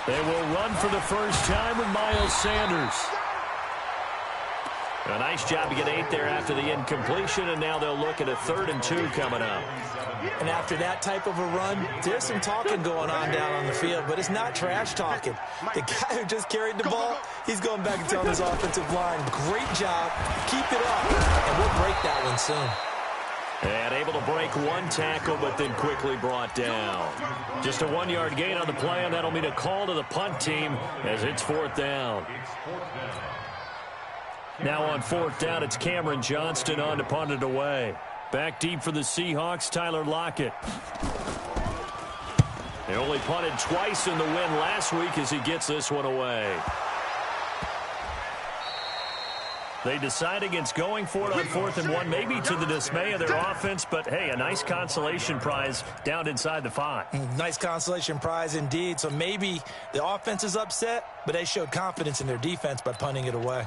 They will run for the first time with Miles Sanders. A nice job to get 8 there after the incompletion, and now they'll look at a 3rd and 2 coming up. And after that type of a run, there's some talking going on down on the field, but it's not trash talking. The guy who just carried the ball, he's going back and telling his offensive line, great job, keep it up, and we'll break that one soon. And able to break one tackle, but then quickly brought down. Just a 1-yard gain on the play, and that'll mean a call to the punt team as it's 4th down. Now on 4th down, it's Cameron Johnston on to punt it away. Back deep for the Seahawks, Tyler Lockett. They only punted twice in the win last week as he gets this one away. They decide against going for it on 4th and 1, maybe to the dismay of their offense, but hey, a nice consolation prize down inside the 5. Nice consolation prize indeed. So maybe the offense is upset, but they showed confidence in their defense by punting it away.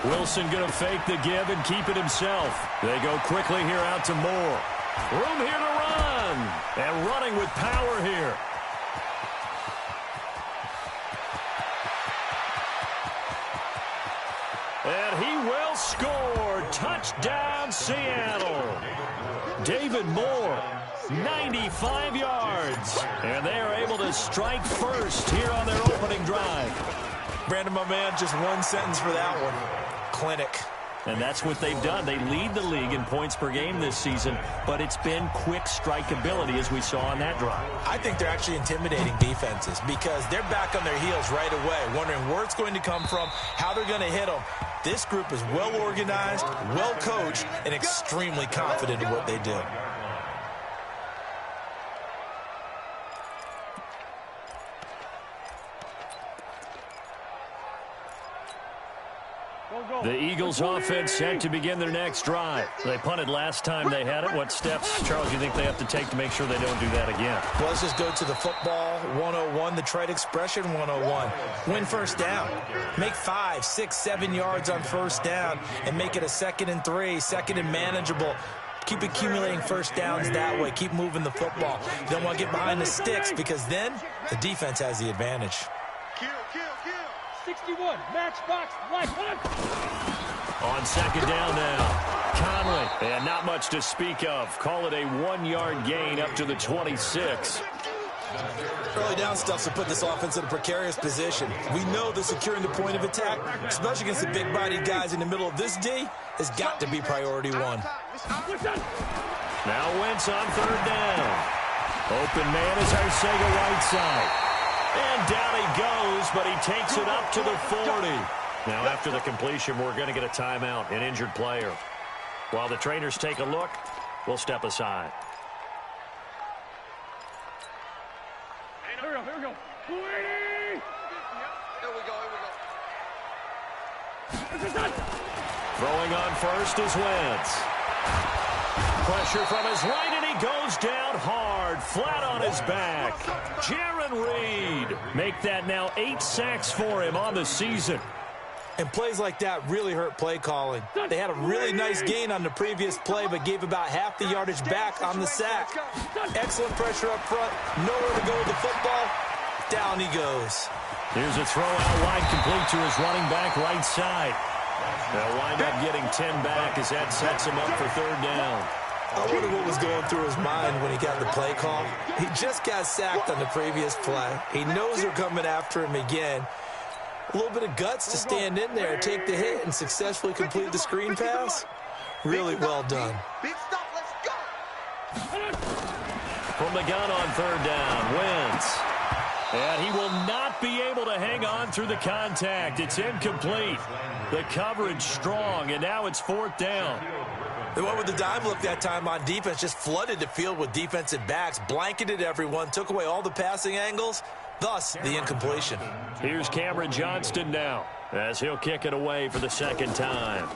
Wilson going to fake the give and keep it himself. They go quickly here out to Moore. Room here to run. And running with power here. And he will score. Touchdown, Seattle. David Moore, 95 yards. And they are able to strike first here on their opening drive. Brandon, my man, just one sentence for that one. Clinic. And that's what they've done. They lead the league in points per game this season, but it's been quick strikeability as we saw on that drive. I think they're actually intimidating defenses because they're back on their heels right away, wondering where it's going to come from, how they're going to hit them. This group is well organized, well coached, and extremely confident in what they do. The Eagles offense set to begin their next drive. They punted last time they had it. What steps, Charles, do you think they have to take to make sure they don't do that again? Well, let's just go to the football 101, the trade expression 101. Win first down. Make 5, 6, 7 yards on first down and make it a 2nd and 3, 2nd and manageable. Keep accumulating first downs that way. Keep moving the football. You don't want to get behind the sticks because then the defense has the advantage. 61, matchbox, life. On 2nd down now, Conley, and not much to speak of. Call it a 1-yard gain up to the 26. Early down stuff to put this offense in a precarious position. We know that securing the point of attack, especially against the big-bodied guys in the middle of this D, has got to be priority 1. Now Wentz on 3rd down. Open man is Arcega-Whiteside. And down he goes, but he takes it up to the 40. Now, after the completion, we're going to get a timeout, an injured player. While the trainers take a look, we'll step aside. Here we go. Throwing on first is Wentz. Pressure from his right, and he goes down hard, flat on his back. Jaron Reed. Make that now 8 sacks for him on the season. And plays like that really hurt play calling. They had a really nice gain on the previous play, but gave about half the yardage back on the sack. Excellent pressure up front. Nowhere to go with the football. Down he goes. Here's a throw out wide, complete to his running back right side. They'll wind up getting 10 back as that sets him up for 3rd down. I wonder what was going through his mind when he got the play call. He just got sacked on the previous play. He knows they're coming after him again. A little bit of guts to stand in there, take the hit, and successfully complete the screen pass. Really well done. From the gun on 3rd down, Wentz. And he will not be able to hang on through the contact. It's incomplete. The coverage strong, and now it's 4th down. They went with the dime look that time on defense, just flooded the field with defensive backs, blanketed everyone, took away all the passing angles, thus the incompletion. Here's Cameron Johnston now as he'll kick it away for the 2nd time.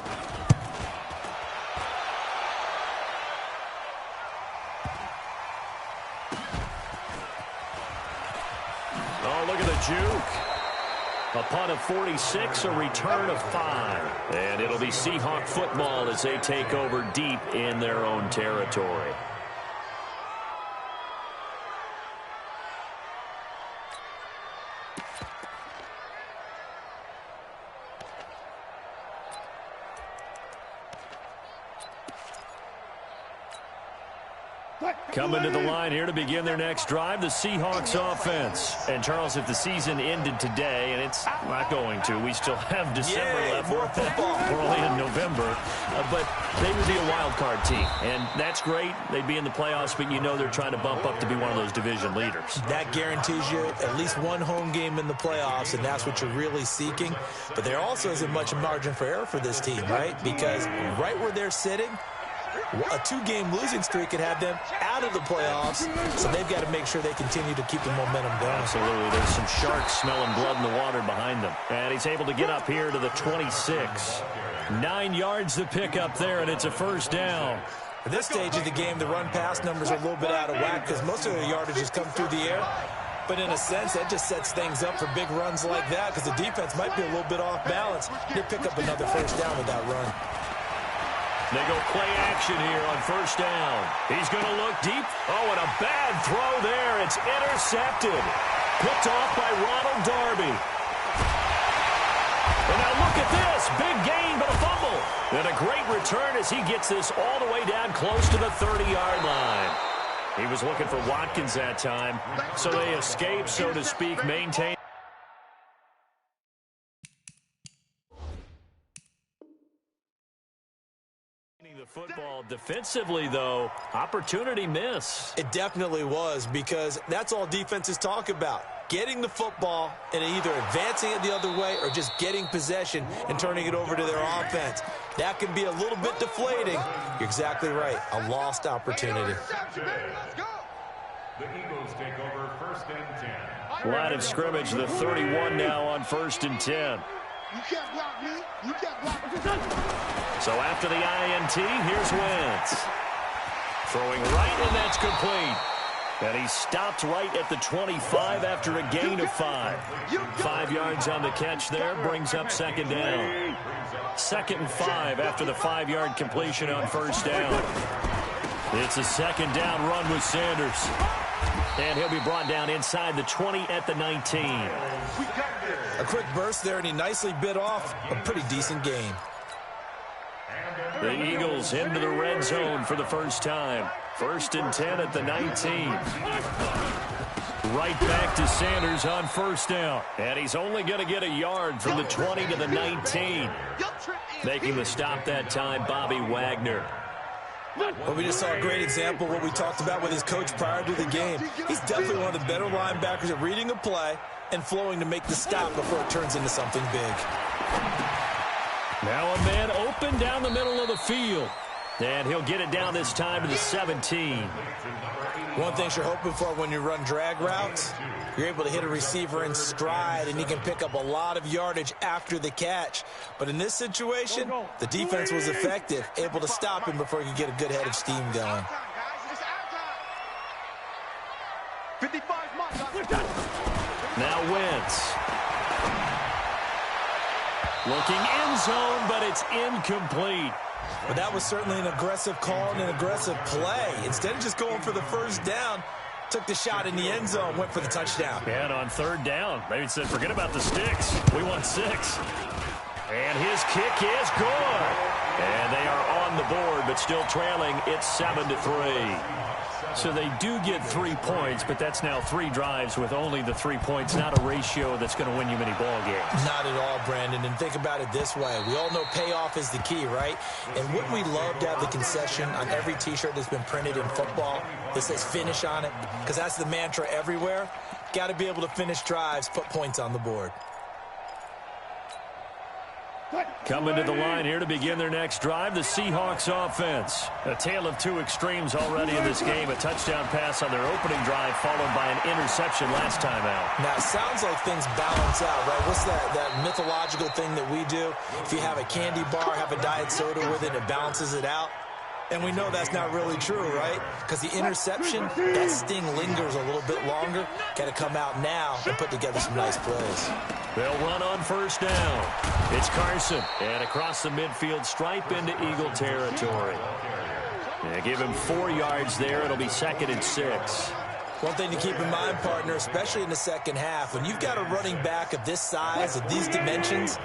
juke. A punt of 46, a return of 5. And it'll be Seahawk football as they take over deep in their own territory. Coming to the line here to begin their next drive, the Seahawks offense. And, Charles, if the season ended today, and it's not going to, we still have December left. More football. We're only in November. But they would be a wild card team. And that's great. They'd be in the playoffs, but you know they're trying to bump up to be one of those division leaders. That guarantees you at least one home game in the playoffs, and that's what you're really seeking. But there also isn't much margin for error for this team, right? Because right where they're sitting, a 2-game losing streak could have them out of the playoffs, so they've got to make sure they continue to keep the momentum going. Absolutely. There's some sharks smelling blood in the water behind them. And he's able to get up here to the 26. 9 yards to pick up there, and it's a first down. At this stage of the game, the run-pass numbers are a little bit out of whack because most of the yardage has come through the air. But in a sense, that just sets things up for big runs like that because the defense might be a little bit off balance. They pick up another first down with that run. They go play action here on first down. He's going to look deep. Oh, and a bad throw there. It's intercepted. Picked off by Ronald Darby. And now look at this. Big gain, but a fumble. And a great return as he gets this all the way down close to the 30-yard line. He was looking for Watkins that time. So they escape, so to speak, maintain. Football defensively, though, opportunity miss. It definitely was because that's all defenses talk about. Getting the football and either advancing it the other way or just getting possession and turning it over to their offense. That can be a little bit deflating. You're exactly right. A lost opportunity. The Eagles take over first and 10. Line of scrimmage, the 31 now on first and 10. You can't block me. You can't block me. So after the INT, here's Wentz. Throwing right, and that's complete. And he stopped right at the 25 after a gain of 5. 5 yards on the catch there, brings up second down. 2nd and 5 after the 5-yard completion on first down. It's a second down run with Sanders. And he'll be brought down inside the 20 at the 19. A quick burst there, and he nicely bit off a pretty decent game. The Eagles into the red zone for the first time. 1st and 10 at the 19. Right back to Sanders on first down. And he's only going to get a yard from the 20 to the 19. Making the stop that time, Bobby Wagner. Well, we just saw a great example of what we talked about with his coach prior to the game. He's definitely one of the better linebackers at reading a play and flowing to make the stop before it turns into something big. Now a man open down the middle of the field. And he'll get it down this time to the 17. One thing you're hoping for when you run drag routes, you're able to hit a receiver in stride, and he can pick up a lot of yardage after the catch. But in this situation, the defense was effective, able to stop him before he could get a good head of steam going. Now Wentz. Looking end zone, but it's incomplete. But that was certainly an aggressive call and an aggressive play. Instead of just going for the first down, took the shot in the end zone, went for the touchdown. And on third down, they said, forget about the sticks. We want 6. And his kick is good. And they are on the board, but still trailing. It's 7-3. So they do get 3 points, but that's now 3 drives with only the 3 points, not a ratio that's going to win you many ball games. Not at all, Brandon. And think about it this way. We all know payoff is the key, right? And wouldn't we love to have the concession on every T-shirt that's been printed in football that says finish on it? Because that's the mantra everywhere. Got to be able to finish drives, put points on the board. Coming to the line here to begin their next drive, the Seahawks offense. A tale of 2 extremes already in this game. A touchdown pass on their opening drive followed by an interception last time out. Now, it sounds like things balance out, right? What's that mythological thing that we do? If you have a candy bar, have a diet soda with it, it balances it out. And we know that's not really true, right? Because the interception, that sting lingers a little bit longer. Got to come out now and put together some nice plays. They'll run on first down. It's Carson. And across the midfield stripe into Eagle territory. Yeah, give him 4 yards there. It'll be 2nd and 6. One thing to keep in mind, partner, especially in the second half, when you've got a running back of this size, of these dimensions,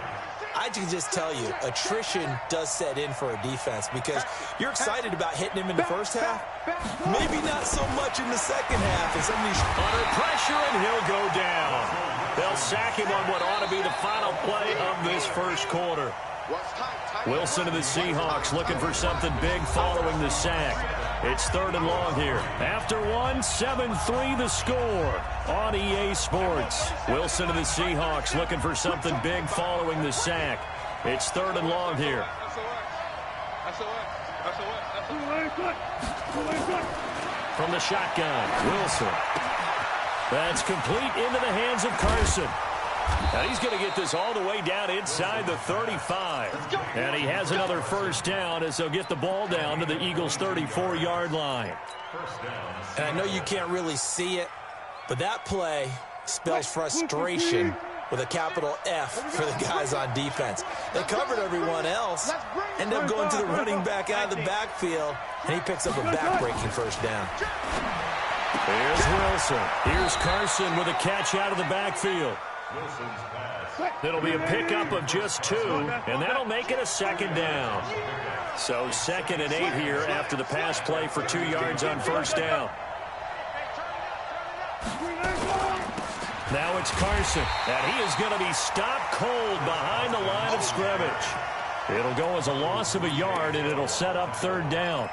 I can just tell you, attrition does set in for a defense because you're excited about hitting him in the first half. Maybe not so much in the second half. And somebody's under pressure, and he'll go down. They'll sack him on what ought to be the final play of this first quarter. Wilson of the Seahawks looking for something big following the sack. It's 3rd and long here. After 1, 7-3 the score on EA Sports. Wilson of the Seahawks looking for something big following the sack. It's 3rd and long here. From the shotgun, Wilson. That's complete into the hands of Carson. Now he's going to get this all the way down inside the 35. And he has another first down as they'll get the ball down to the Eagles' 34-yard line. And I know you can't really see it, but that play spells frustration with a capital F for the guys on defense. They covered everyone else, end up going to the running back out of the backfield, and he picks up a back-breaking first down. Here's Wilson. Here's Carson with a catch out of the backfield. It'll be a pickup of just 2, and that'll make it a 2nd down. So 2nd and 8 here after the pass play for 2 yards on first down. Now it's Carson, and he is going to be stopped cold behind the line of scrimmage. It'll go as a loss of a yard, and it'll set up 3rd down.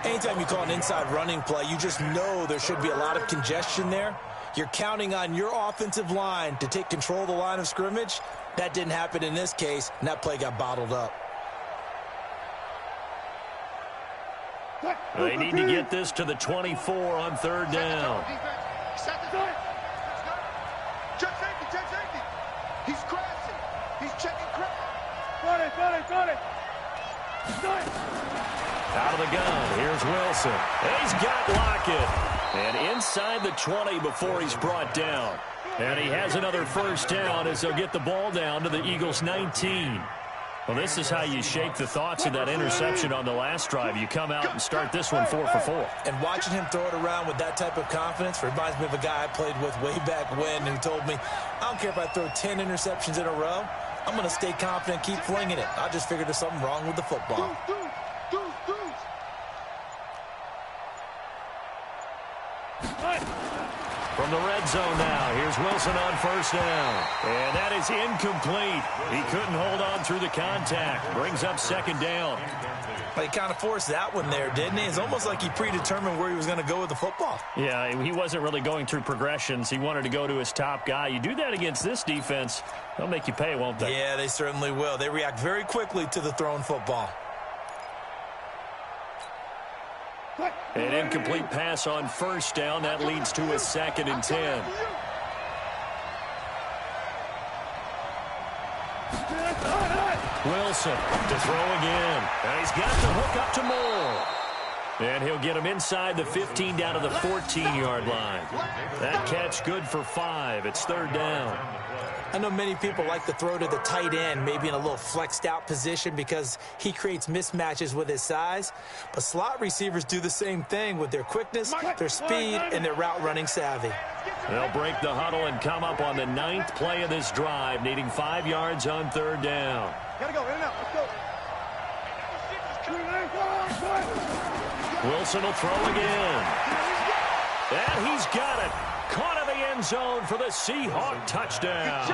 Anytime you call an inside running play, you just know there should be a lot of congestion there. You're counting on your offensive line to take control of the line of scrimmage. That didn't happen in this case, and that play got bottled up. They need to get this to the 24 on 3rd down. He's crashing. He's checking crash. Got it. Out of the gun, here's Wilson. He's got Lockett. And inside the 20 before he's brought down. And he has another first down as they'll get the ball down to the Eagles' 19. Well, this is how you shake the thoughts of that interception on the last drive. You come out and start this one 4 for 4. And watching him throw it around with that type of confidence reminds me of a guy I played with way back when who told me, I don't care if I throw 10 interceptions in a row. I'm going to stay confident, keep flinging it. I just figured there's something wrong with the football. From the red zone now, here's Wilson on first down. And that is incomplete. He couldn't hold on through the contact. Brings up 2nd down. But he kind of forced that one there, didn't he? It's almost like he predetermined where he was going to go with the football. Yeah, he wasn't really going through progressions. He wanted to go to his top guy. You do that against this defense, they'll make you pay, won't they? Yeah, they certainly will. They react very quickly to the thrown football. An incomplete pass on first down. That leads to a 2nd and 10. Wilson to throw again. And he's got the hook up to Moore. And he'll get him inside the 15 down to the 14-yard line. That catch good for 5. It's 3rd down. I know many people like to throw to the tight end, maybe in a little flexed out position because he creates mismatches with his size. But slot receivers do the same thing with their quickness, their speed, and their route running savvy. They'll break the huddle and come up on the 9th play of this drive, needing 5 yards on 3rd down. Gotta go, in and out, let's go. Wilson will throw again. And he's got it. Caught in the end zone for the Seahawk touchdown.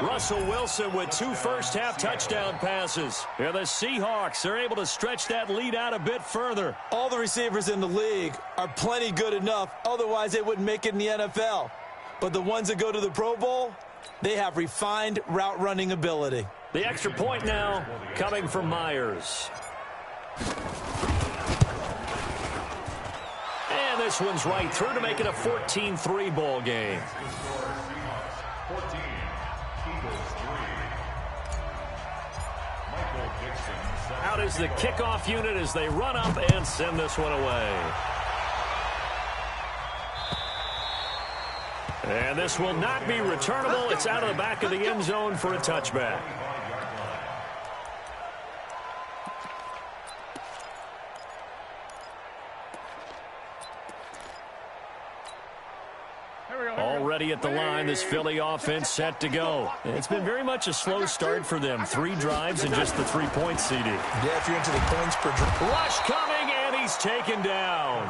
Russell Wilson with 2 first-half touchdown passes. And the Seahawks are able to stretch that lead out a bit further. All the receivers in the league are plenty good enough. Otherwise, they wouldn't make it in the NFL. But the ones that go to the Pro Bowl, they have refined route running ability. The extra point now coming from Myers. And this one's right through to make it a 14-3 ball game. 14, Eagles 3. Michael Out is the kickoff unit as they run up and send this one away. And this will not be returnable. It's out of the back of the end zone for a touchback. Already at the line, this Philly offense set to go. It's been very much a slow start for them. 3 drives and just the 3 points, CD. Yeah, if you're into the points per drive. Rush coming, and he's taken down.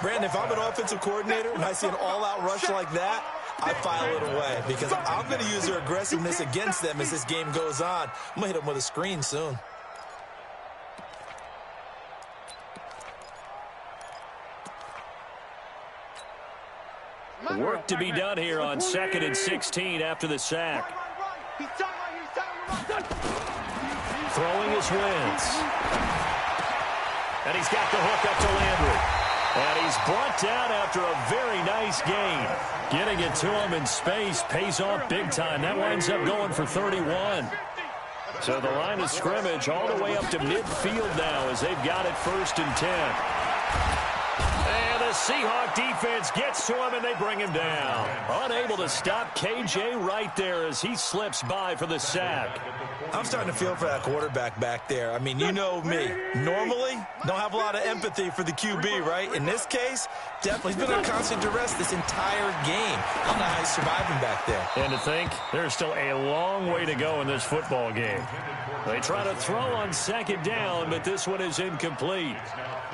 Brandon, if I'm an offensive coordinator and I see an all-out rush like that, I file it away because I'm going to use their aggressiveness against them as this game goes on. I'm going to hit them with a screen soon. Work to be done here on 2nd and 16 after the sack. Throwing his Wentz. And he's got the hook up to Landry. And he's brought down after a very nice gain. Getting it to him in space pays off big time. That winds up going for 31. So the line of scrimmage all the way up to midfield now as they've got it 1st and 10. And the Seahawk defense gets to him, and they bring him down. Unable to stop KJ right there as he slips by for the sack. I'm starting to feel for that quarterback back there. I mean, you know me. Normally, don't have a lot of empathy for the QB, right? In this case, definitely he's been under constant duress this entire game. I don't know how he's surviving back there. And to think, there's still a long way to go in this football game. They try to throw on 2nd down, but this one is incomplete.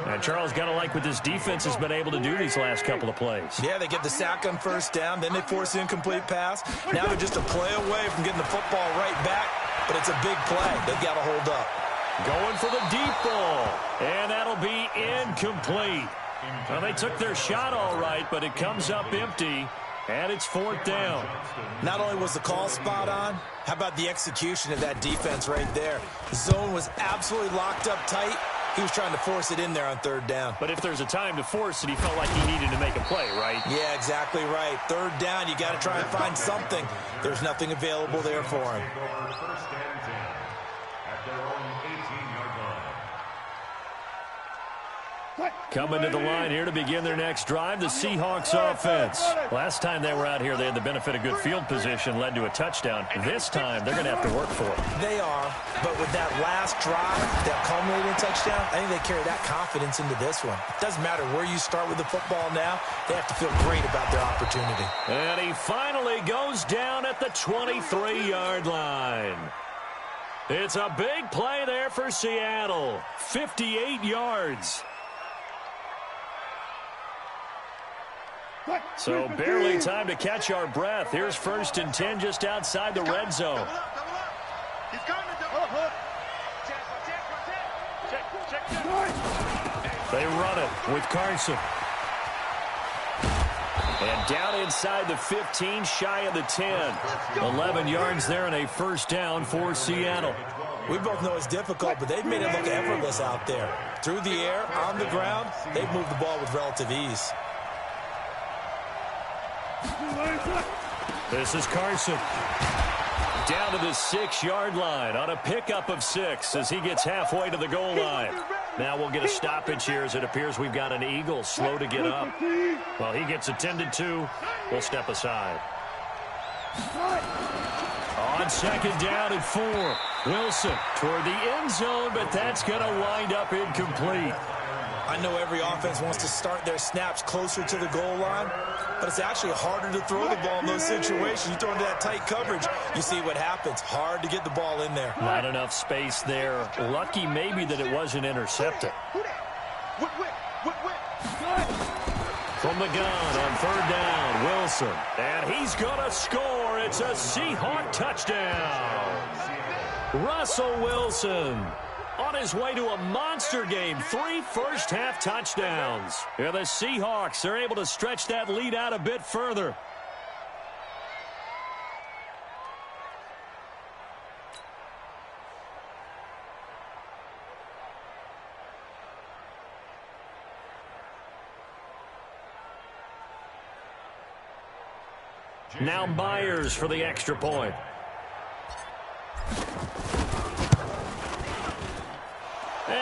And Charles, got to like what this defense has been able to do these last couple of plays. Yeah, they get the sack on 1st down, then they force the incomplete pass. Now they're just a play away from getting the football right back, but it's a big play. They've got to hold up. Going for the deep ball, and that'll be incomplete. Well, they took their shot all right, but it comes up empty, and it's 4th down. Not only was the call spot on, how about the execution of that defense right there? The zone was absolutely locked up tight. He was trying to force it in there on 3rd down. But if there's a time to force it, he felt like he needed to make a play, right? Yeah, exactly right. 3rd down, you got to try and find something. There's nothing available there for him. Coming to the line here to begin their next drive, the Seahawks offense. Last time they were out here, they had the benefit of good field position, led to a touchdown. This time, they're going to have to work for it. They are, but with that last drive, that culminating touchdown, I think they carry that confidence into this one. It doesn't matter where you start with the football now, they have to feel great about their opportunity. And he finally goes down at the 23-yard line. It's a big play there for Seattle. 58 yards. So barely time to catch our breath. Here's 1st and 10 just outside the red zone. They run it with Carson. And down inside the 15, shy of the 10. 11 yards there and a 1st down for Seattle. We both know it's difficult, but they've made it look effortless out there. Through the air, on the ground, they've moved the ball with relative ease. This is Carson. Down to the 6-yard line on a pickup of 6 as he gets halfway to the goal line. Now we'll get a stoppage here as it appears we've got an Eagle slow to get up. Well, he gets attended to. We'll step aside. On 2nd down and 4. Wilson toward the end zone, but that's going to wind up incomplete. I know every offense wants to start their snaps closer to the goal line, but it's actually harder to throw the ball in those situations. You throw into that tight coverage, you see what happens. Hard to get the ball in there. Not enough space there. Lucky maybe that it wasn't intercepted. From the gun on 3rd down, Wilson. And he's going to score. It's a Seahawk touchdown. Russell Wilson on his way to a monster game. 3 first-half touchdowns. Yeah, the Seahawks are able to stretch that lead out a bit further. Now Myers for the extra point.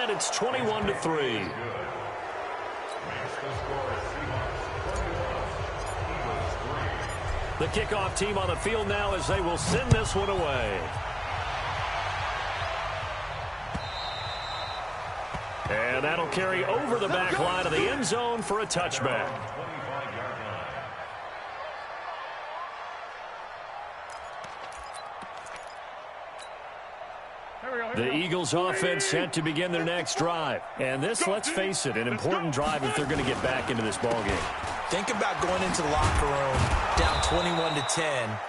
and it's 21-3. The kickoff team on the field now as they will send this one away. And that'll carry over the back line of the end zone for a touchback. The Eagles offense set to begin their next drive. And this, let's face it, an important drive if they're going to get back into this ballgame. Think about going into the locker room down 21-10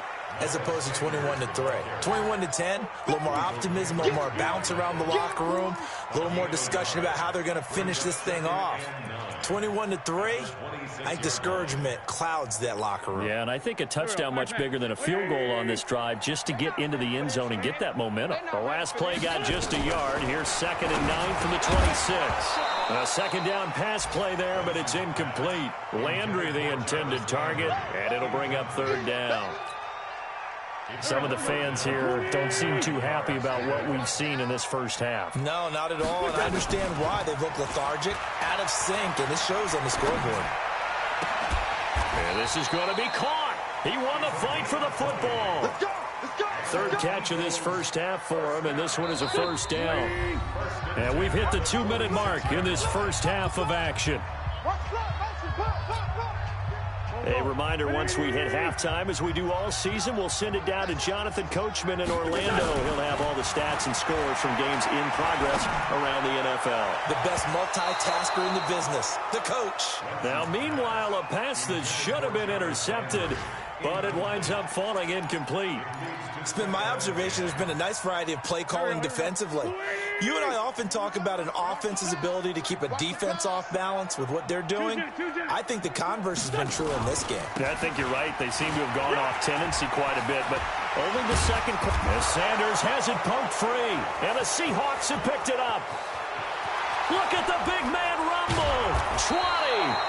as opposed to 21-3. 21-10, a little more optimism, a little more bounce around the locker room, a little more discussion about how they're going to finish this thing off. 21-3, I think discouragement clouds that locker room. Yeah, and I think a touchdown much bigger than a field goal on this drive just to get into the end zone and get that momentum. The last play got just a yard. Here's 2nd and 9 from the 26. A second down pass play there, but it's incomplete. Landry the intended target, and it'll bring up 3rd down. Some of the fans here don't seem too happy about what we've seen in this first half. No, not at all, and I understand why. They've looked lethargic, out of sync, and it shows on the scoreboard. And this is going to be caught. He won the fight for the football. Let's go. Let's go. Third catch of this first half for him, and this one is a first down. And we've hit the 2-minute mark in this first half of action. A reminder, once we hit halftime, as we do all season, we'll send it down to Jonathan Coachman in Orlando. He'll have all the stats and scores from games in progress around the NFL. The best multitasker in the business, the coach. Now, meanwhile, a pass that should have been intercepted, but it winds up falling incomplete. It's been my observation there's been a nice variety of play calling defensively. You and I often talk about an offense's ability to keep a defense off balance with what they're doing. I think the converse has been true in this game. I think you're right. They seem to have gone off tendency quite a bit, but only the second. As Sanders has it poked free, and the Seahawks have picked it up. Look at the big man rumble. 20.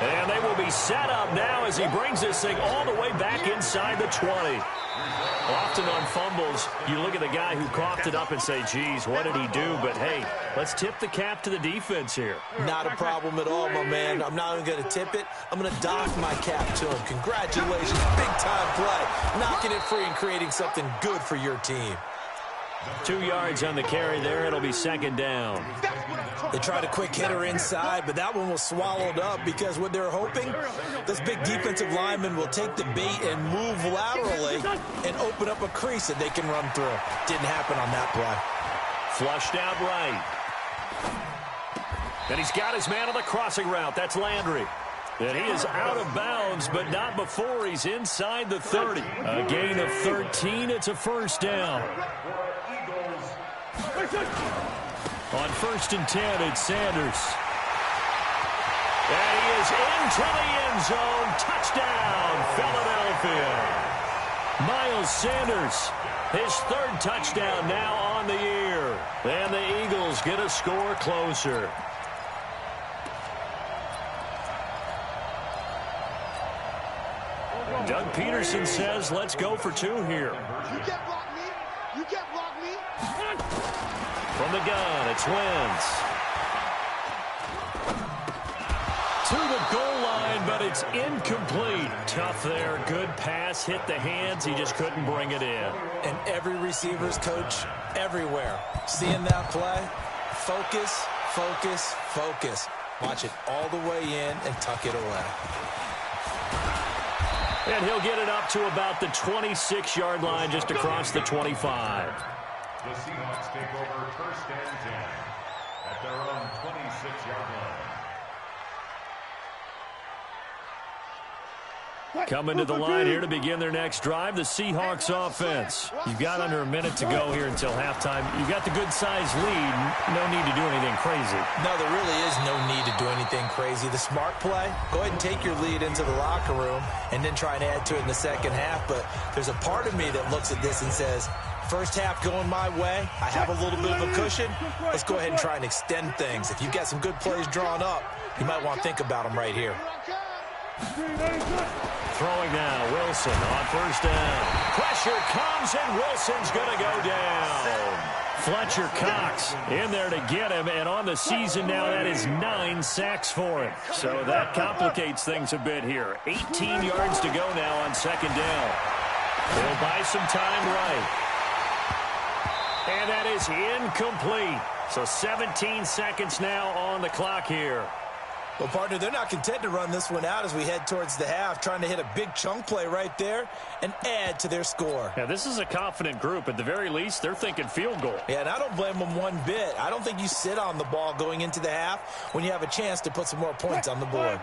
And they will be set up now as he brings this thing all the way back inside the 20. Often on fumbles, you look at the guy who coughed it up and say, geez, what did he do? But, hey, let's tip the cap to the defense here. Not a problem at all, my man. I'm not even going to tip it. I'm going to dock my cap to him. Congratulations. Big-time play. Knocking it free and creating something good for your team. 2 yards on the carry there. It'll be 2nd down. They tried a quick hitter inside, but that one was swallowed up because what they're hoping, this big defensive lineman will take the bait and move laterally and open up a crease that they can run through. Didn't happen on that play. Flushed out right. And he's got his man on the crossing route. That's Landry. And he is out of bounds, but not before he's inside the 30. A gain of 13. It's a first down. On 1st and 10, it's Sanders. And he is into the end zone. Touchdown, Philadelphia. Miles Sanders, his 3rd touchdown now on the year. And the Eagles get a score closer. Doug Peterson says, let's go for 2 here. You can't block me. You can't block me. From the gun, it's Wentz. To the goal line, but it's incomplete. Tough there. Good pass. Hit the hands. He just couldn't bring it in. And every receiver's coach everywhere. Seeing that play, focus, focus, focus. Watch it all the way in and tuck it away. And he'll get it up to about the 26-yard line, just across the 25. The Seahawks take over 1st and 10 at their own 26-yard line. Coming to the line here to begin their next drive, the Seahawks offense. You've got under a minute to go here until halftime. You've got the good-sized lead. No need to do anything crazy. No, there really is no need to do anything crazy. The smart play, go ahead and take your lead into the locker room and then try and add to it in the second half. But there's a part of me that looks at this and says, first half going my way, I have a little bit of a cushion. Let's go ahead and try and extend things. If you've got some good plays drawn up, you might want to think about them right here. Throwing now, Wilson on 1st down. Pressure comes, and Wilson's going to go down. Fletcher Cox in there to get him, and on the season now, that is 9 sacks for him. So that complicates things a bit here. 18 yards to go now on second down. He'll buy some time right. And that is incomplete. So 17 seconds now on the clock here. Well, partner, they're not content to run this one out as we head towards the half, trying to hit a big chunk play right there and add to their score. Yeah, this is a confident group. At the very least, they're thinking field goal. Yeah, and I don't blame them one bit. I don't think you sit on the ball going into the half when you have a chance to put some more points on the board.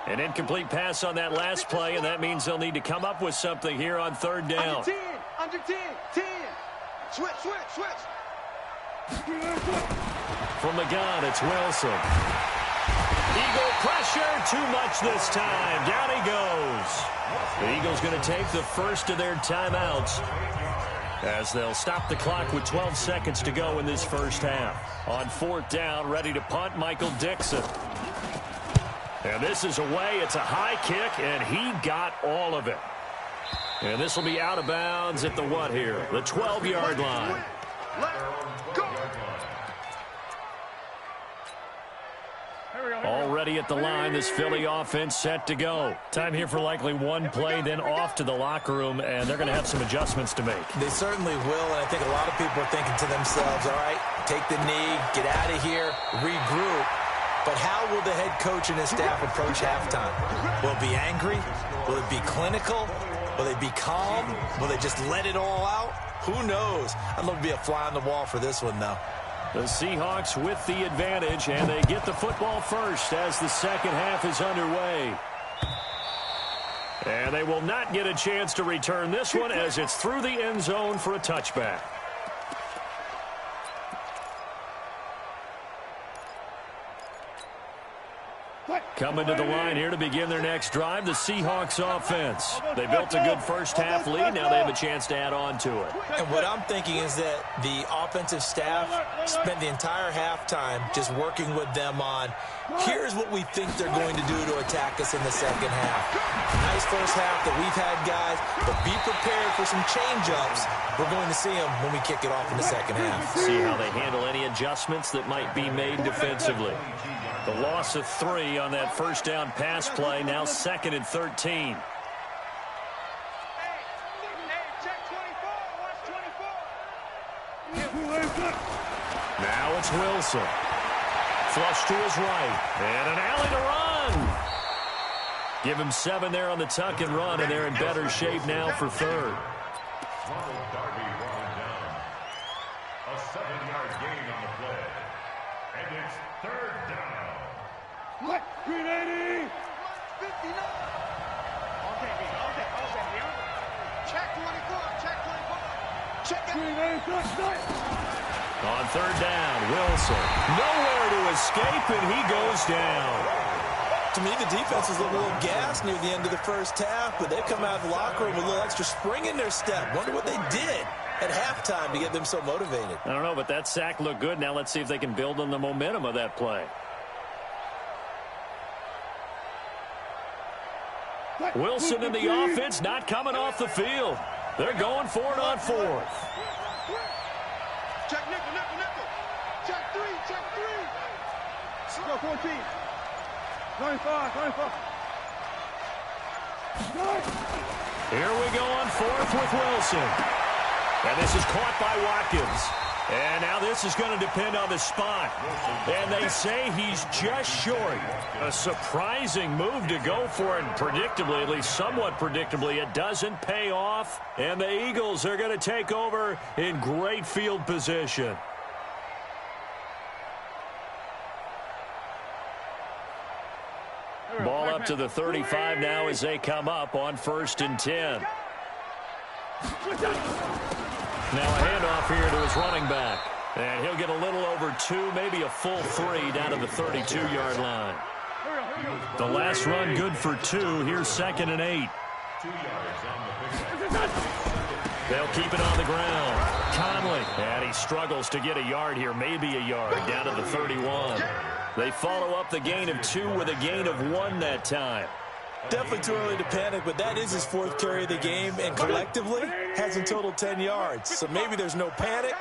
An incomplete pass on that last play, and that means they'll need to come up with something here on third down. Under 10, 10. Switch. From the gun, it's Wilson. Eagle pressure, too much this time. Down he goes. The Eagles going to take the first of their timeouts as they'll stop the clock with 12 seconds to go in this first half. On fourth down, ready to punt, Michael Dixon. And this is away. It's a high kick, and he got all of it. And this will be out of bounds at the what here? The 12-yard line. Already at the line, this Philly offense set to go. Time here for likely one play, then off to the locker room, and they're going to have some adjustments to make. They certainly will, and I think a lot of people are thinking to themselves, all right, take the knee, get out of here, regroup. But how will the head coach and his staff approach halftime? Will it be angry? Will it be clinical? Will they be calm? Will they just let it all out? Who knows? I'd love to be a fly on the wall for this one, though. The Seahawks with the advantage, and they get the football first as the second half is underway. And they will not get a chance to return this one as it's through the end zone for a touchback. Coming to the line here to begin their next drive, the Seahawks offense. They built a good first half lead. Now they have a chance to add on to it. And what I'm thinking is that the offensive staff spent the entire halftime just working with them on, here's what we think they're going to do to attack us in the second half. Nice first half that we've had, guys, but be prepared for some change-ups. We're going to see them when we kick it off in the second half. See how they handle any adjustments that might be made defensively. The loss of 3 on that first down pass play, now 2nd and 13. Now it's Wilson. Flush to his right. And an alley to run. Give him 7 there on the tuck and run, and they're in better shape now for third. A 7-yard gain on the play. And it's third down. What? 380! 59! Check 24, check 24. Check it. 380, touchdown! On third down, Wilson. Nowhere to escape, and he goes down. To me, the defense was a little gassed near the end of the first half, but they've come out of the locker room with a little extra spring in their step. Wonder what they did at halftime to get them so motivated. I don't know, but that sack looked good. Now let's see if they can build on the momentum of that play. Wilson in the offense not coming off the field. They're going for it on fourth. Check nickel. Check 3, check 3. Go 14. 25. Here we go on fourth with Wilson. And this is caught by Watkins. And now this is going to depend on the spot. And they say he's just short. A surprising move to go for it. Predictably, at least somewhat predictably, it doesn't pay off. And the Eagles are going to take over in great field position. Ball up to the 35 now as they come up on 1st and 10. Now a handoff here to his running back. And he'll get a little over 2, maybe a full 3 down to the 32-yard line. The last run good for 2. Here's 2nd and 8. 2 yards on the pickup. They'll keep it on the ground. Conley. And he struggles to get a yard here, maybe a yard, down to the 31. They follow up the gain of 2 with a gain of 1 that time. Definitely too early to panic, but that is his 4th carry of the game, and collectively has in total 10 yards. So maybe there's no panic,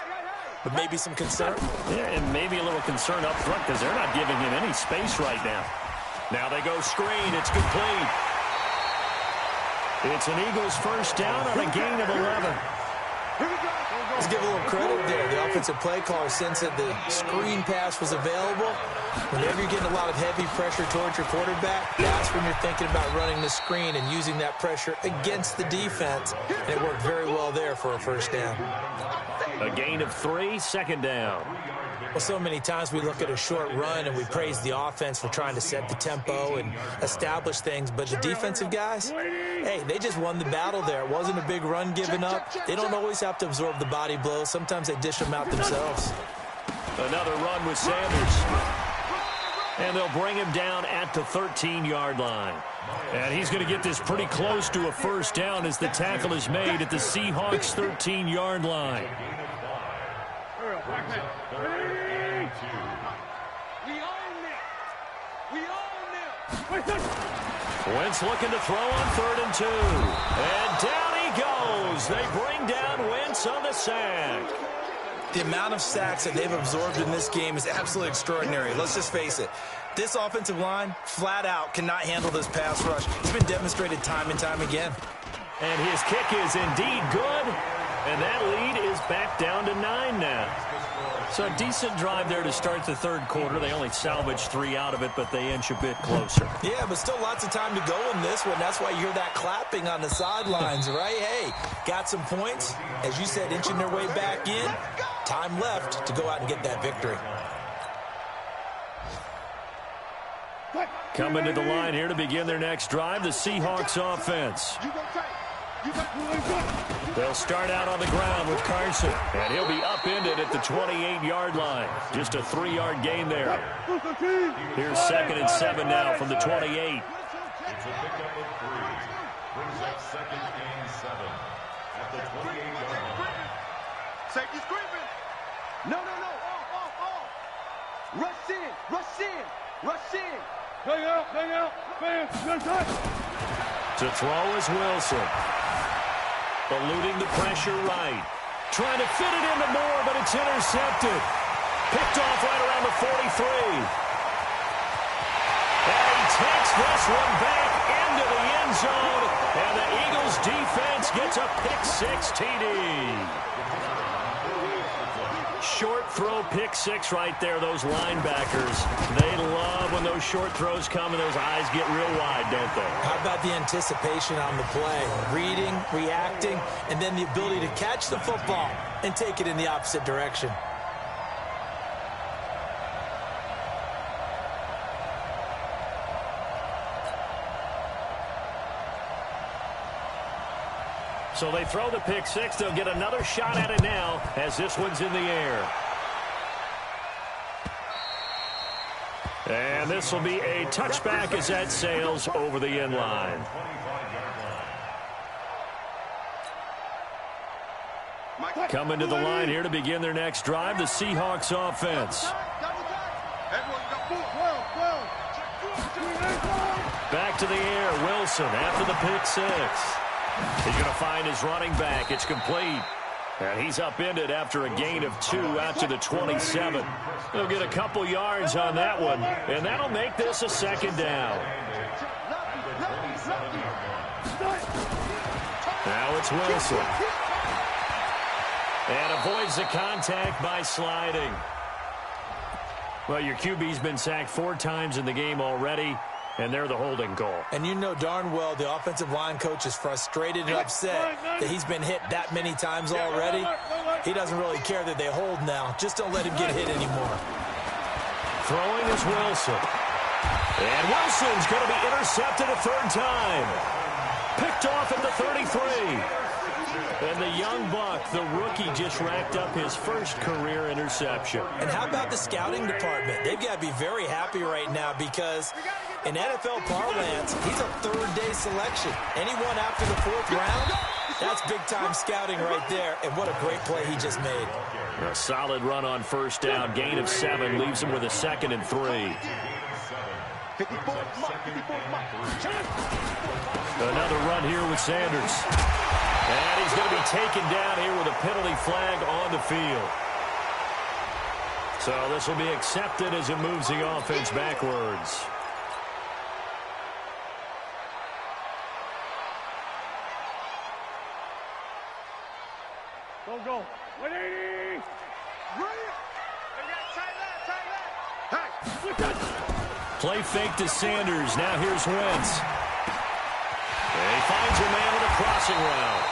but maybe some concern. Yeah, and maybe a little concern up front because they're not giving him any space right now. Now they go screen. It's complete. It's an Eagles first down on a gain of 11. Let's give a little credit there. The offensive play caller sensed that the screen pass was available. Whenever you're getting a lot of heavy pressure towards your quarterback, that's when you're thinking about running the screen and using that pressure against the defense. And it worked very well there for a first down. A gain of 3, second down. Well, so many times we look at a short run and we praise the offense for trying to set the tempo and establish things, but the defensive guys, hey, they just won the battle there. It wasn't a big run given up. They don't always have to absorb the body blows. Sometimes they dish them out themselves. Another run with Sanders. And they'll bring him down at the 13-yard line. And he's going to get this pretty close to a first down as the tackle is made at the Seahawks' 13-yard line. Wentz looking to throw on 3rd and 2. And down he goes. They bring down Wentz on the sack. The amount of sacks that they've absorbed in this game is absolutely extraordinary. Let's just face it. This offensive line, flat out, cannot handle this pass rush. It's been demonstrated time and time again. And his kick is indeed good. And that lead is back down to 9 now. So a decent drive there to start the third quarter. They only salvaged 3 out of it, but they inch a bit closer. Yeah, but still lots of time to go in this one. That's why you hear that clapping on the sidelines, right? Hey, got some points. As you said, inching their way back in. Time left to go out and get that victory. Coming to the line here to begin their next drive, the Seahawks offense. They'll start out on the ground with Carson, and he'll be upended at the 28-yard line. Just a 3-yard gain there. Here's 2nd and 7 now from the 28. It's a pickup of 3. Brings up 2nd and 7 at the 28-yard line. Safety screaming. No. Off. Rush in. Bang out. Bam. Good touch. To throw is Wilson. Eluding the pressure right. Trying to fit it into Moore, but it's intercepted. Picked off right around the 43. And he takes this one back into the end zone. And the Eagles defense gets a pick-6 TD. Short throw, pick-6 right there, those linebackers. They love when those short throws come and those eyes get real wide, don't they? How about the anticipation on the play? Reading, reacting, and then the ability to catch the football and take it in the opposite direction. So they throw the pick-6. They'll get another shot at it now as this one's in the air. And this will be a touchback as that sails over the end line. Coming to the line here to begin their next drive, the Seahawks offense. Back to the air, Wilson after the pick-6. He's going to find his running back. It's complete. And he's upended after a gain of 2 out to the 27. He'll get a couple yards on that one, and that'll make this a 2nd down. Now it's Wilson. And avoids the contact by sliding. Well, your QB's been sacked 4 times in the game already. And they're the holding call. And you know darn well the offensive line coach is frustrated and upset that he's been hit that many times already. He doesn't really care that they hold now. Just don't let him get hit anymore. Throwing is Wilson. And Wilson's going to be intercepted a 3rd time. Picked off at the 33. And the young buck, the rookie, just racked up his first career interception. And how about the scouting department? They've got to be very happy right now because in NFL parlance, he's a 3rd-day selection. Anyone after the 4th round, that's big-time scouting right there. And what a great play he just made. A solid run on first down. Gain of 7 leaves him with a 2nd and 3. Another run here with Sanders. And he's going to be taken down here with a penalty flag on the field. So this will be accepted as it moves the offense backwards. Go. 180. Play fake to Sanders. Now here's Wentz. And he finds a man with a crossing route.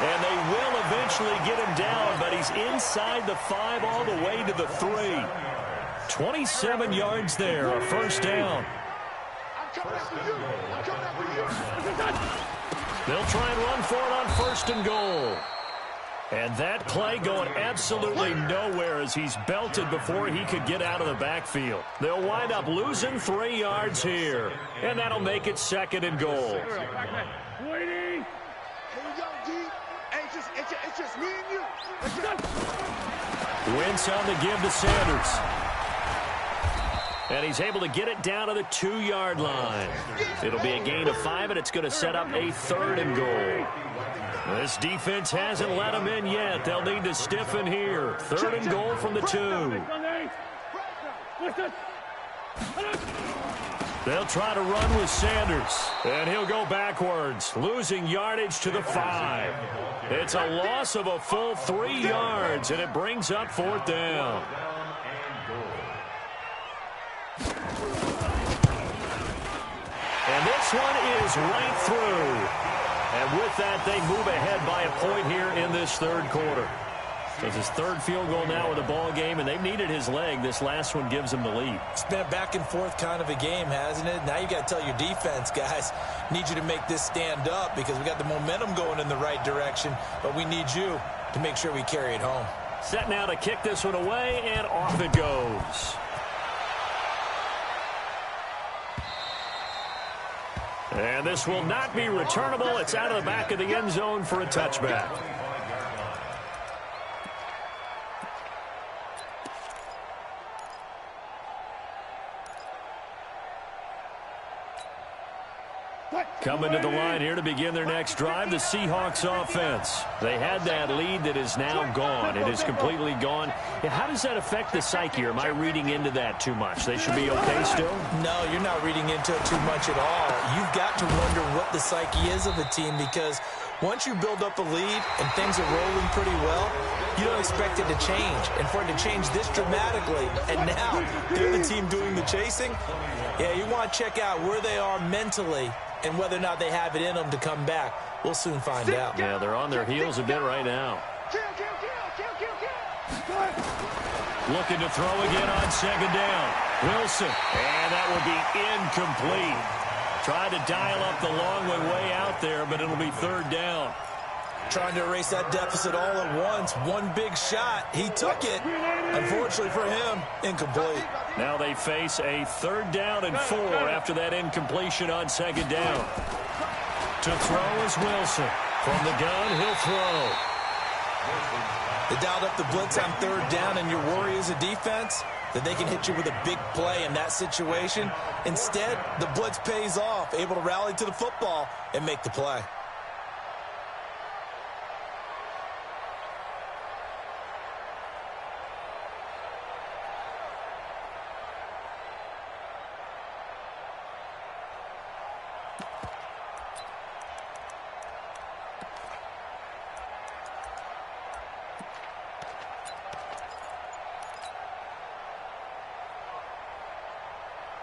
And they will eventually get him down, but he's inside the 5 all the way to the 3. 27 yards there, a first down. They'll try and run for it on 1st and goal. And that play going absolutely nowhere as he's belted before he could get out of the backfield. They'll wind up losing 3 yards here. And that'll make it 2nd and goal. Waiting. Here we go, D. Hey, it's just me and you. Wentz on the give to Sanders. And he's able to get it down to the 2-yard line. It'll be a gain of 5, and it's going to set up a 3rd and goal. This defense hasn't let them in yet. They'll need to stiffen here. 3rd and goal from the 2. They'll try to run with Sanders. And he'll go backwards, losing yardage to the 5. It's a loss of a full 3 yards, and it brings up 4th down. And this one is right through. And with that, they move ahead by a point here in this 3rd quarter. So it's his 3rd field goal now with the ball game, and they've needed his leg. This last one gives him the lead. It's been a back-and-forth kind of a game, hasn't it? Now you got to tell your defense, guys, need you to make this stand up because we got the momentum going in the right direction, but we need you to make sure we carry it home. Set now to kick this one away, and off it goes. And this will not be returnable. It's out of the back of the end zone for a touchback. Coming to the line here to begin their next drive, the Seahawks offense. They had that lead that is now gone. It is completely gone. How does that affect the psyche? Or am I reading into that too much? They should be okay still? No, you're not reading into it too much at all. You've got to wonder what the psyche is of a team because once you build up a lead and things are rolling pretty well, you don't expect it to change. And for it to change this dramatically, and now they're the team doing the chasing, yeah, you want to check out where they are mentally and whether or not they have it in them to come back. We'll soon find out. Yeah, they're on their heels a bit right now. Looking to throw again on 2nd down. Wilson. And that will be incomplete. Tried to dial up the long way out there, but it'll be 3rd down. Trying to erase that deficit all at once. One big shot. He took it. Unfortunately for him, incomplete. Now they face a 3rd down and 4 after that incompletion on 2nd down. To throw is Wilson. From the gun, he'll throw. They dialed up the blitz on 3rd down, and your worry as a defense that they can hit you with a big play in that situation. Instead, the blitz pays off, able to rally to the football and make the play.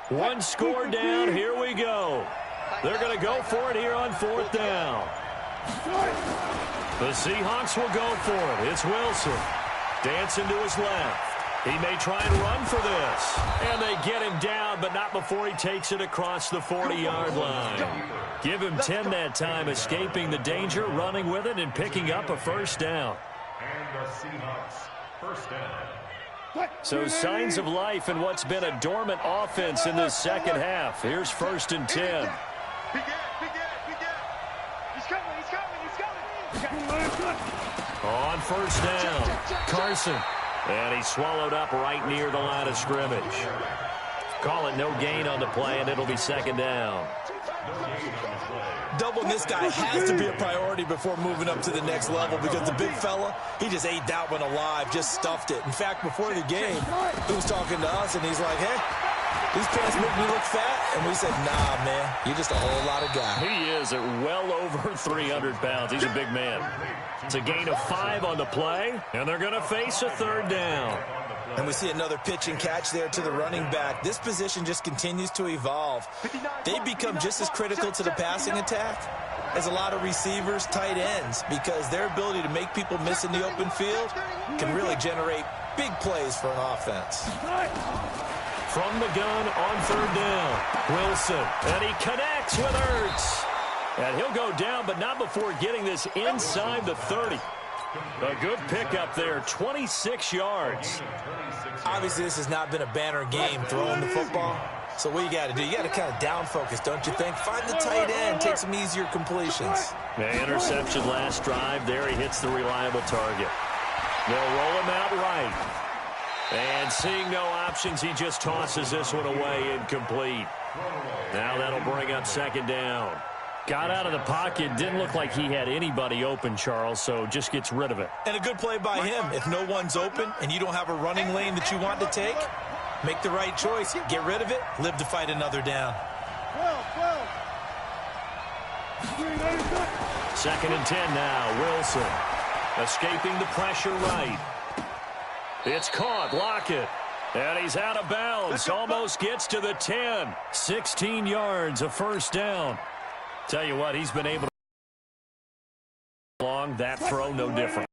One score down. Here we go. They're going to go for it here on 4th down. The Seahawks will go for it. It's Wilson. Dancing to his left. He may try and run for this. And they get him down, but not before he takes it across the 40-yard line. Give him 10 that time, escaping the danger, running with it, and picking up a 1st down. And the Seahawks, 1st down. So signs of life in what's been a dormant offense in this 2nd half. Here's 1st and 10. He's coming. On 1st down, Carson. And he swallowed up right near the line of scrimmage. Call it no gain on the play, and it'll be 2nd down. Doubling this guy has to be a priority before moving up to the next level because the big fella, he just ate that one alive, just stuffed it. In fact, before the game, he was talking to us, and he's like, hey, these pants make me look fat. And we said, nah, man, you're just a whole lot of guy. He is at well over 300 pounds. He's a big man. It's a gain of 5 on the play, and they're going to face a third down. And we see another pitch and catch there to the running back. This position just continues to evolve. They become just as critical to the passing attack as a lot of receivers, tight ends, because their ability to make people miss in the open field can really generate big plays for an offense. From the gun on third down, Wilson, and he connects with Ertz. And he'll go down, but not before getting this inside the 30. A good pickup there, 26 yards. Obviously, this has not been a banner game throwing the football. So what you got to do, you got to kind of down focus, don't you think? Find the tight end, take some easier completions. The interception last drive. There he hits the reliable target. They'll roll him out right. And seeing no options, he just tosses this one away, incomplete. Now that'll bring up second down. Got out of the pocket. Didn't look like he had anybody open, Charles, so just gets rid of it. And a good play by him. If no one's open and you don't have a running lane that you want to take, make the right choice. Get rid of it. Live to fight another down. 2nd and 10 now. Wilson escaping the pressure right. It's caught. Lockett. And he's out of bounds. Almost gets to the 10. 16 yards, a first down. Tell you what, he's been able to long that throw, no different.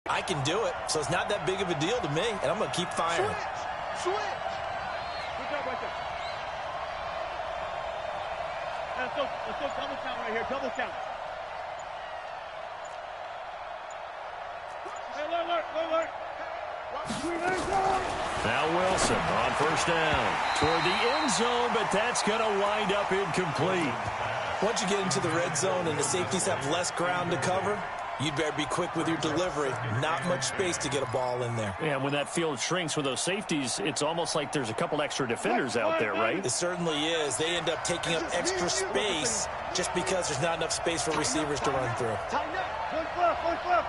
I can do it, so it's not that big of a deal to me, and I'm going to keep firing. Switch. Good job right there. Let's go double count right here. Double count. Hey, alert. Now Wilson on first down toward the end zone, but that's going to wind up incomplete. Once you get into the red zone and the safeties have less ground to cover, you'd better be quick with your delivery. Not much space to get a ball in there. Yeah, when that field shrinks with those safeties, it's almost like there's a couple extra defenders out there, right? It certainly is. They end up taking up extra space just because there's not enough space for receivers to run through. Tighten up. Motion.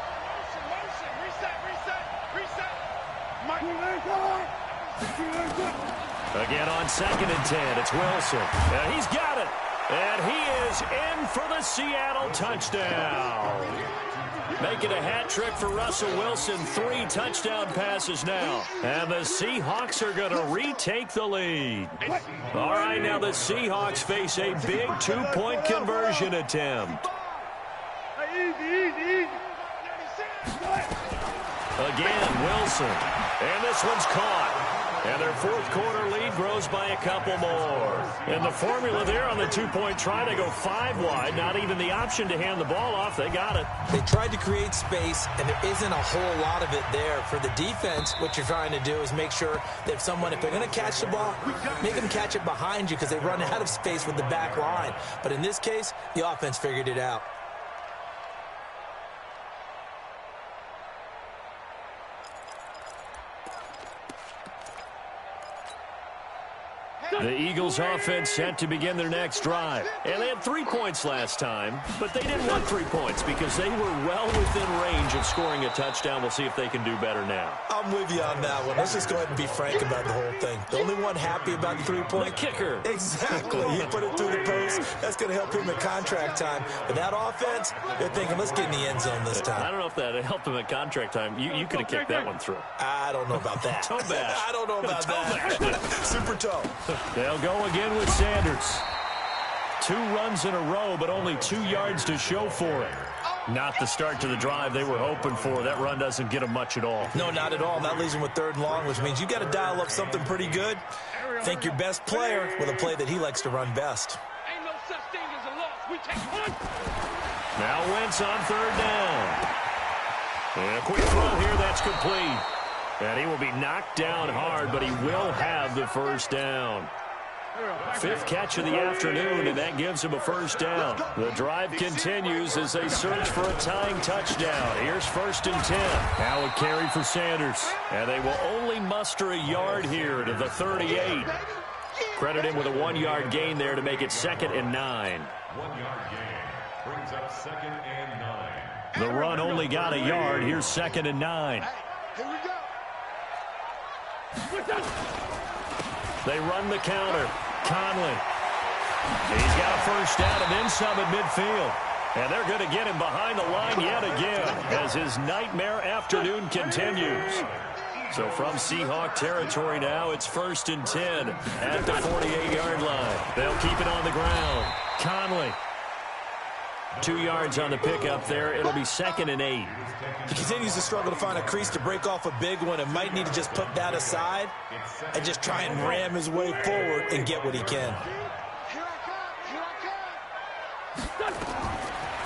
Reset. Again on 2nd and 10, it's Wilson. And he's got it. And he is in for the Seattle touchdown. Making a hat trick for Russell Wilson. 3 touchdown passes now. And the Seahawks are going to retake the lead. All right, now the Seahawks face a big 2-point conversion attempt. Easy. Again, Wilson. And this one's caught. And their 4th quarter lead grows by a couple more. And the formula there on the 2-point try, they go 5 wide. Not even the option to hand the ball off. They got it. They tried to create space, and there isn't a whole lot of it there. For the defense, what you're trying to do is make sure that if they're going to catch the ball, make them catch it behind you because they run out of space with the back line. But in this case, the offense figured it out. The Eagles offense set to begin their next drive. And they had 3 points last time, but they didn't want 3 points because they were well within range of scoring a touchdown. We'll see if they can do better now. I'm with you on that one. Let's just go ahead and be frank about the whole thing. The only one happy about the 3-point. The kicker. Exactly. He put it through the post. That's going to help him at contract time. But that offense, they're thinking, let's get in the end zone this time. I don't know if that helped him at contract time. You could have kicked that one through. I don't know about that. Toe bash. I don't know about that. Super toe. They'll go again with Sanders. 2 runs in a row, but only 2 yards to show for it. Not the start to the drive they were hoping for. That run doesn't get them much at all. No, not at all. That leaves them with 3rd and long, which means you got to dial up something pretty good. Think your best player with a play that he likes to run best. Ain't no such thing as a loss. We take one. Now Wentz on 3rd down. And a quick throw here, that's complete. And he will be knocked down hard, but he will have the first down. Fifth catch of the afternoon, and that gives him a first down. The drive continues as they search for a tying touchdown. Here's 1st and 10. Now a carry for Sanders. And they will only muster a yard here to the 38. Credit him with a 1-yard gain there to make it 2nd and 9. 1-yard gain brings up 2nd and 9. The run only got a yard. Here's 2nd and 9. Here we go. They run the counter. Conley. He's got a first down and then some at midfield. And they're going to get him behind the line yet again as his nightmare afternoon continues. So from Seahawk territory now, it's 1st and 10 at the 48-yard line. They'll keep it on the ground. Conley. 2 yards on the pickup there. It'll be 2nd and 8. He continues to struggle to find a crease to break off a big one and might need to just put that aside and just try and ram his way forward and get what he can.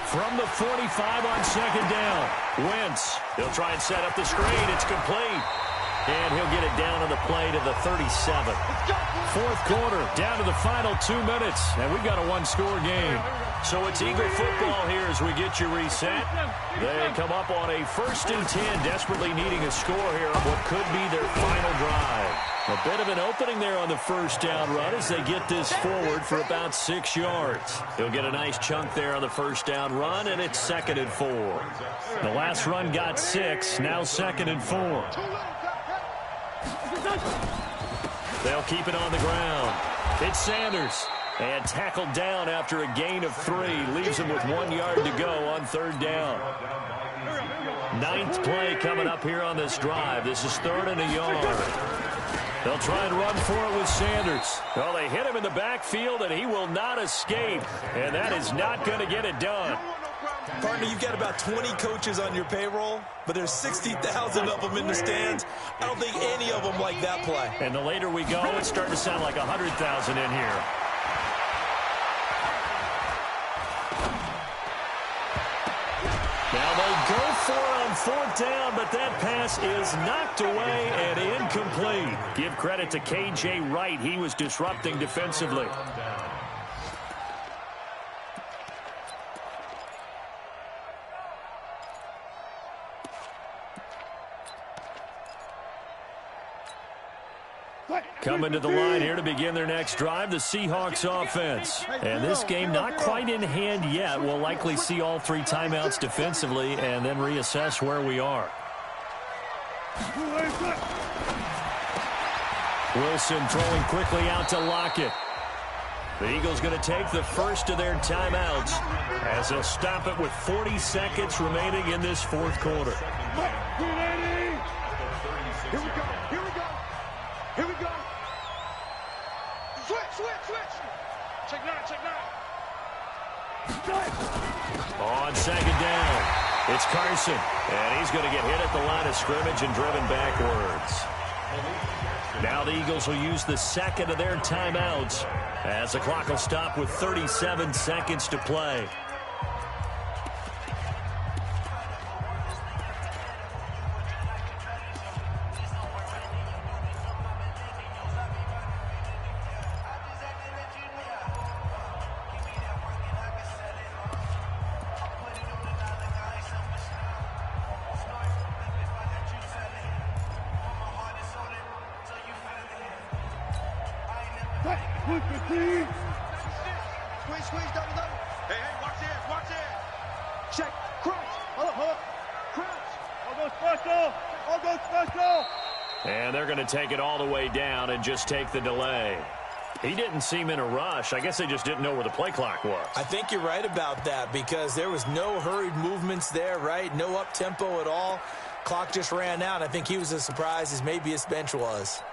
From the 45 on 2nd down. Wentz. He'll try and set up the screen. It's complete. And he'll get it down on the play to the 37. Fourth quarter, down to the final 2 minutes. And we've got a 1-score game. So it's Eagle football here as we get you reset. They come up on a 1st and 10, desperately needing a score here on what could be their final drive. A bit of an opening there on the first down run as they get this forward for about 6 yards. He'll get a nice chunk there on the first down run, and it's 2nd and 4. The last run got 6, now 2nd and 4. They'll keep it on the ground. It's Sanders. And tackled down after a gain of 3. Leaves him with 1 yard to go on 3rd down. 9th play coming up here on this drive. This is 3rd and a yard. They'll try and run for it with Sanders. Well, they hit him in the backfield, and he will not escape. And that is not going to get it done. Partner, you've got about 20 coaches on your payroll, but there's 60,000 of them in the stands. I don't think any of them like that play. And the later we go, it's starting to sound like 100,000 in here. Now they'll go for it on 4th down, but that pass is knocked away and incomplete. Give credit to K.J. Wright. He was disrupting defensively. Coming to the line here to begin their next drive, the Seahawks offense. And this game not quite in hand yet. We'll likely see all 3 timeouts defensively and then reassess where we are. Wilson throwing quickly out to Lockett. The Eagles going to take the first of their timeouts as they'll stop it with 40 seconds remaining in this 4th quarter. Here we go. Here we go. Here we go. Switch. Check 9. On 2nd down, it's Carson. And he's going to get hit at the line of scrimmage and driven backwards. Now the Eagles will use the 2nd of their timeouts as the clock will stop with 37 seconds to play. Squeeze, double. Hey, watch this. Check, crouch. Hold up. Crouch. I'll go special. And they're going to take it all the way down and just take the delay. He didn't seem in a rush. I guess they just didn't know where the play clock was. I think you're right about that because there was no hurried movements there, right? No up-tempo at all. Clock just ran out. I think he was as surprised as maybe his bench was.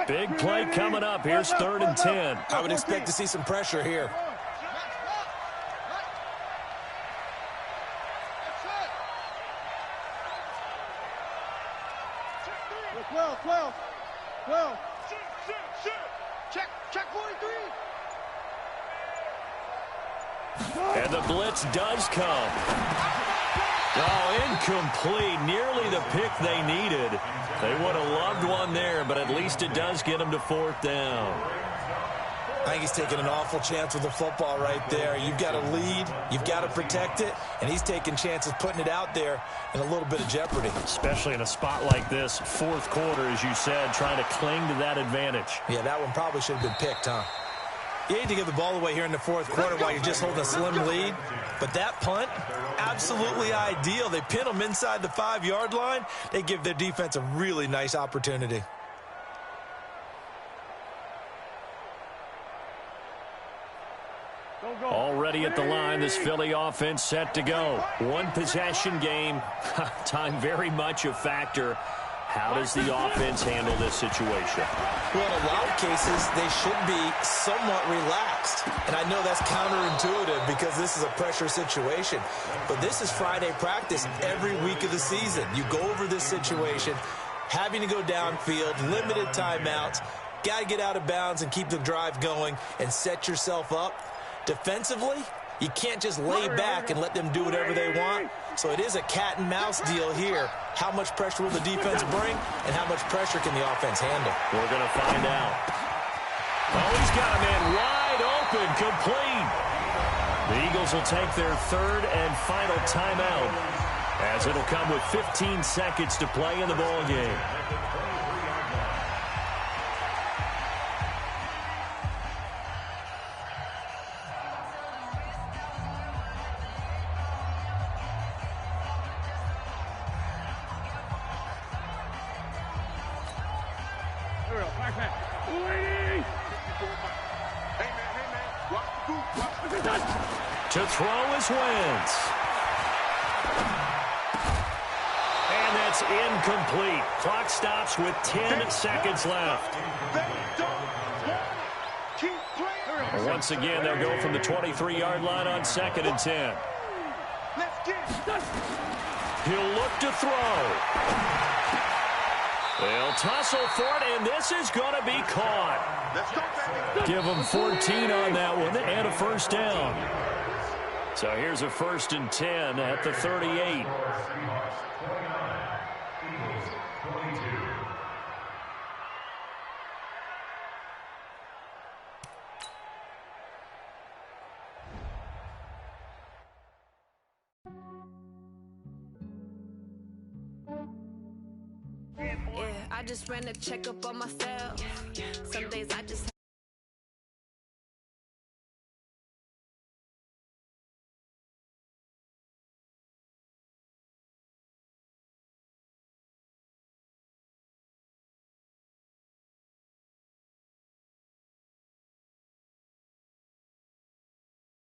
Big play coming up. Here's 3rd and 10. I would expect to see some pressure here. Well. Check 43. And the blitz does come. Oh, incomplete. Nearly the pick they needed. They would have loved one there, but at least it does get them to 4th down. I think he's taking an awful chance with the football right there. You've got to lead, you've got to protect it, and he's taking chances putting it out there in a little bit of jeopardy. Especially in a spot like this, fourth quarter, as you said, trying to cling to that advantage. Yeah, that one probably should have been picked, huh? You hate to give the ball away here in the fourth quarter while you're just holding a slim lead, but that punt, absolutely ideal. They pin them inside the 5-yard line. They give their defense a really nice opportunity. Already at the line, this Philly offense set to go. One possession game. Time very much a factor. How does the offense handle this situation? Well, in a lot of cases, they should be somewhat relaxed. And I know that's counterintuitive because this is a pressure situation. But this is Friday practice every week of the season. You go over this situation, having to go downfield, limited timeouts, got to get out of bounds and keep the drive going and set yourself up. Defensively, you can't just lay back and let them do whatever they want. So it is a cat and mouse deal here. How much pressure will the defense bring, and how much pressure can the offense handle? We're going to find out. Oh, he's got a man wide open, complete. The Eagles will take their third and final timeout, as it'll come with 15 seconds to play in the ball game. To throw is Wentz. And that's incomplete. Clock stops with 10 seconds left. Once again, they'll go from the 23-yard line on 2nd and 10. He'll look to throw. They'll tussle for it, and this is going to be caught. Give them 14 on that one and a first down. So here's a 1st and 10 at the 38. Yeah, I just ran a checkup on myself. Some days I just